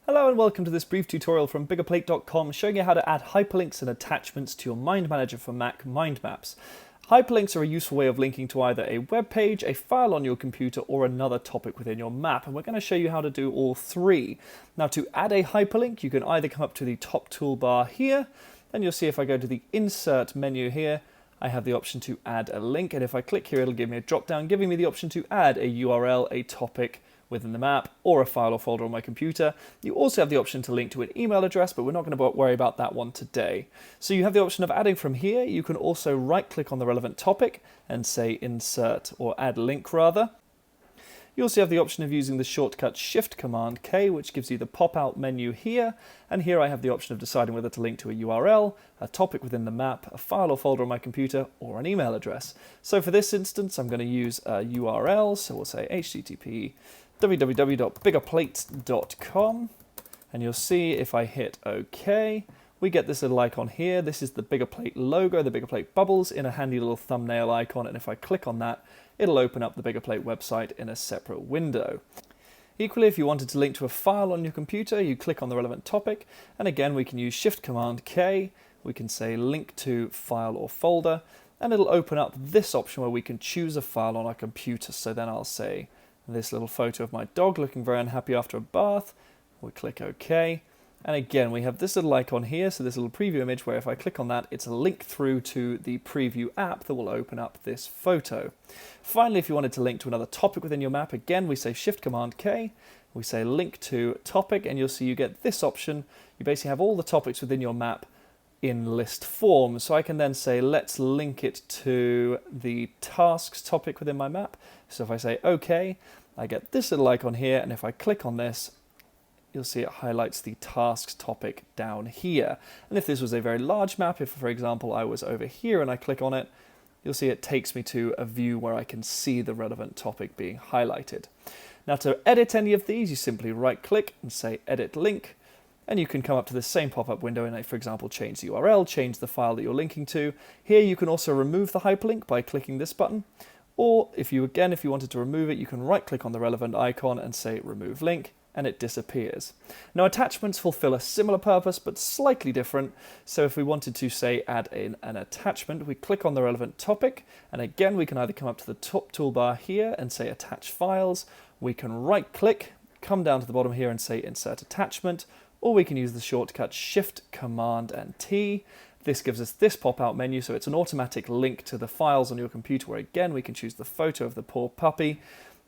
Hello and welcome to this brief tutorial from Biggerplate.com showing you how to add hyperlinks and attachments to your MindManager for Mac mind maps. Hyperlinks are a useful way of linking to either a web page, a file on your computer, or another topic within your map, and we're going to show you how to do all three. Now, to add a hyperlink, you can either come up to the top toolbar here, and you'll see if I go to the Insert menu here, I have the option to add a link, and if I click here, it'll give me a drop down giving me the option to add a URL, a topic, within the map, or a file or folder on my computer. You also have the option to link to an email address, but we're not going to worry about that one today. So you have the option of adding from here. You can also right click on the relevant topic and say insert or add link rather. You also have the option of using the shortcut Shift Command K, which gives you the pop-out menu here, and here I have the option of deciding whether to link to a URL, a topic within the map, a file or folder on my computer, or an email address. So for this instance, I'm going to use a URL, so we'll say http www.biggerplate.com, and you'll see if I hit OK, we get this little icon here. This is the Biggerplate logo, the Biggerplate bubbles in a handy little thumbnail icon, and if I click on that, it'll open up the Biggerplate website in a separate window. Equally, if you wanted to link to a file on your computer, you click on the relevant topic, and again we can use Shift Command K, we can say link to file or folder, and it'll open up this option where we can choose a file on our computer. So then I'll say this little photo of my dog looking very unhappy after a bath. We click OK. And again, we have this little icon here, so this little preview image where if I click on that, it's a link through to the preview app that will open up this photo. Finally, if you wanted to link to another topic within your map, again, we say Shift Command K, we say link to topic, and you'll see you get this option. You basically have all the topics within your map in list form. So I can then say, let's link it to the tasks topic within my map. So if I say OK, I get this little icon here, and if I click on this, you'll see it highlights the tasks topic down here. And if this was a very large map, if for example I was over here and I click on it, you'll see it takes me to a view where I can see the relevant topic being highlighted. Now to edit any of these, you simply right click and say edit link, and you can come up to the same pop-up window and, for example, change the URL, change the file that you're linking to. Here you can also remove the hyperlink by clicking this button, or if you wanted to remove it, you can right click on the relevant icon and say remove link, and it disappears. Now attachments fulfill a similar purpose but slightly different. So if we wanted to say add in an attachment, we click on the relevant topic, and again we can either come up to the top toolbar here and say attach files, we can right click, come down to the bottom here and say insert attachment, or we can use the shortcut Shift Command and T. This gives us this pop-out menu, so it's an automatic link to the files on your computer where again we can choose the photo of the poor puppy,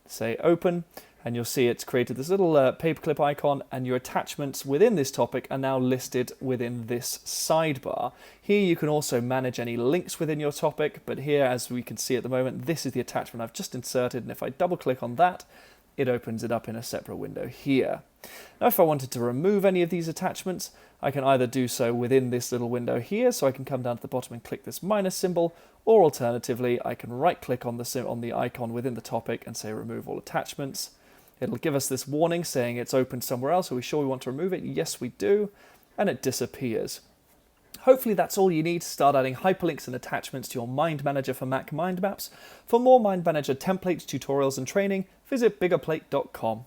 say open, and you'll see it's created this little paperclip icon, and your attachments within this topic are now listed within this sidebar. Here you can also manage any links within your topic, but here, as we can see at the moment, this is the attachment I've just inserted, and if I double click on that, it opens it up in a separate window here. Now if I wanted to remove any of these attachments, I can either do so within this little window here, so I can come down to the bottom and click this minus symbol, or alternatively I can right click on the icon within the topic and say remove all attachments. It'll give us this warning saying it's open somewhere else. Are we sure we want to remove it? Yes, we do. And it disappears. Hopefully that's all you need to start adding hyperlinks and attachments to your MindManager for Mac mind maps. For more MindManager templates, tutorials, and training, visit Biggerplate.com.